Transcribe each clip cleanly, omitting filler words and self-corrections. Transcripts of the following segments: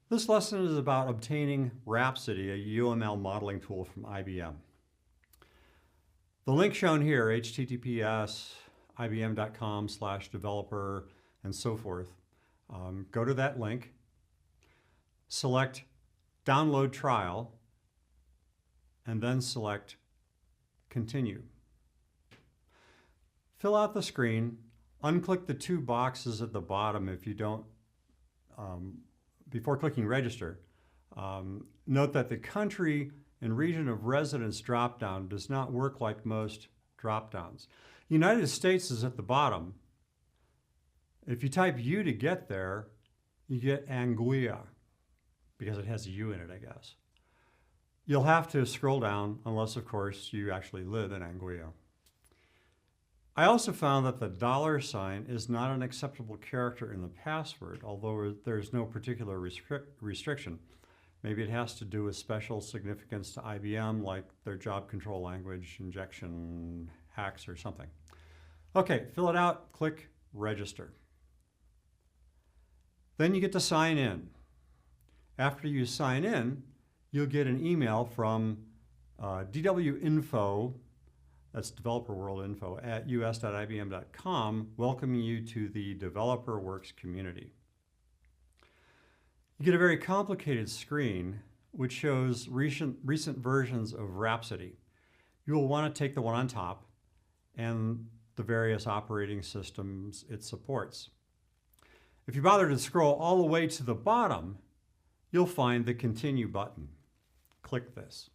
This lesson is about obtaining Rhapsody, a UML modeling tool from IBM. The link shown here, https://ibm.com/developer and so forth. Go to that link, select Download Trial, and then select Continue. Fill out the screen, unclick the two boxes at the bottom if you don't, before clicking Register. Note that the country and region of residence dropdown does not work like most dropdowns. United States is at the bottom. If you type U to get there, you get Anguilla, because it has a U in it, I guess. You'll have to scroll down, unless, of course, you actually live in Anguilla. I also found that the $ is not an acceptable character in the password, although there's no particular restriction. Maybe it has to do with special significance to IBM, like their job control language, injection hacks, or something. Okay, fill it out, click Register. Then you get to sign in. After you sign in, you'll get an email from DWInfo, that's Developer World Info, at us.ibm.com, welcoming you to the DeveloperWorks community. You get a very complicated screen which shows recent versions of Rhapsody. You will want to take the one on top and the various operating systems it supports. If you bother to scroll all the way to the bottom, you'll find the Continue button. Click this.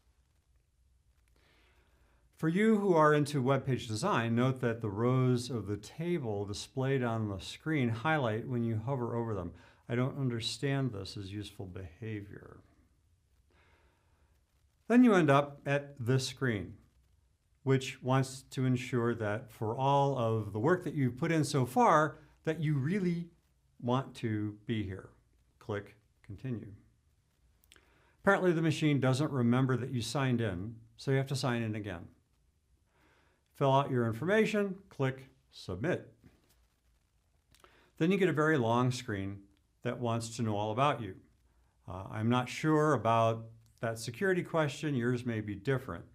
For you who are into web page design, note that the rows of the table displayed on the screen highlight when you hover over them. I don't understand this as useful behavior. Then you end up at this screen, which wants to ensure that for all of the work that you've put in so far, that you really want to be here. Click Continue. Apparently the machine doesn't remember that you signed in, so you have to sign in again. Fill out your information, click Submit. Then you get a very long screen that wants to know all about you. I'm not sure about that security question. Yours may be different.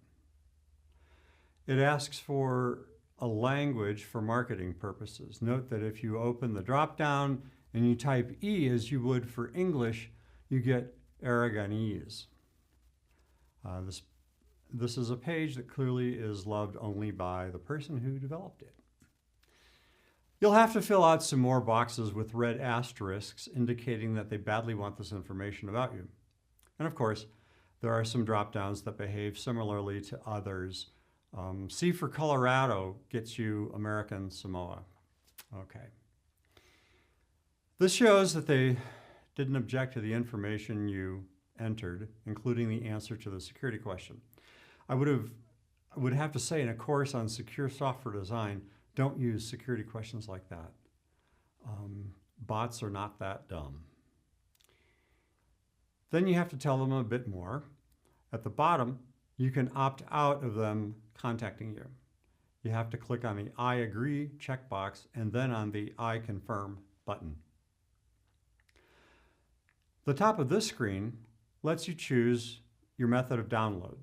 It asks for a language for marketing purposes. Note that if you open the drop-down and you type E as you would for English, you get Aragonese. This is a page that clearly is loved only by the person who developed it. You'll have to fill out some more boxes with red asterisks indicating that they badly want this information about you. And of course, there are some drop-downs that behave similarly to others. C for Colorado gets you American Samoa. Okay. This shows that they didn't object to the information you entered, including the answer to the security question. I would have to say in a course on secure software design, don't use security questions like that. Bots are not that dumb. Then you have to tell them a bit more. At the bottom, you can opt out of them contacting you. You have to click on the I agree checkbox and then on the I confirm button. The top of this screen lets you choose your method of download.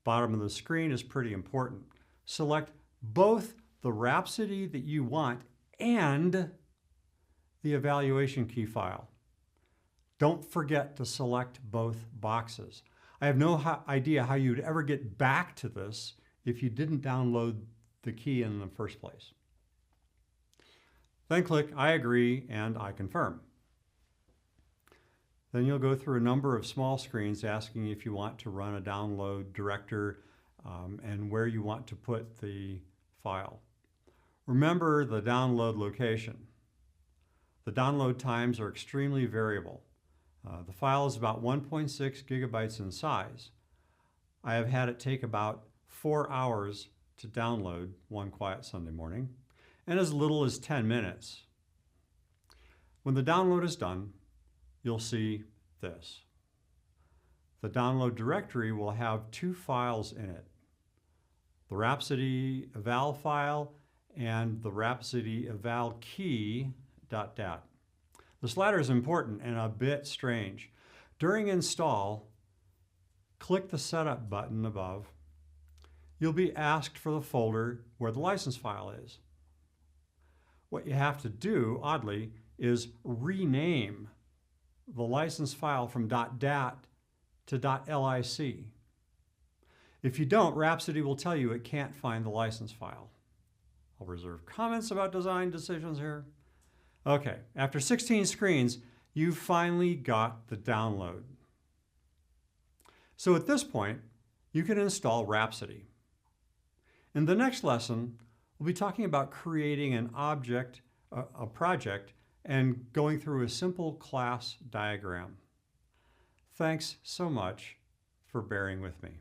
Bottom of the screen is pretty important. Select both the Rhapsody that you want and the evaluation key file. Don't forget to select both boxes. I have no idea how you'd ever get back to this if you didn't download the key in the first place. Then click I agree and I confirm. Then you'll go through a number of small screens asking if you want to run a download director and where you want to put the file. Remember the download location. The download times are extremely variable. The file is about 1.6 gigabytes in size. I have had it take about 4 hours to download one quiet Sunday morning, and as little as 10 minutes. When the download is done, you'll see this. The download directory will have 2 files in it, the Rhapsody eval file and the Rhapsody eval key .dat. This latter is important and a bit strange. During install, click the Setup button above. You'll be asked for the folder where the license file is. What you have to do, oddly, is rename the license file from .dat to .lic. If you don't, Rhapsody will tell you it can't find the license file. I'll reserve comments about design decisions here. Okay, after 16 screens, you've finally got the download. So at this point, you can install Rhapsody. In the next lesson, we'll be talking about creating an object, a project, and going through a simple class diagram. Thanks so much for bearing with me.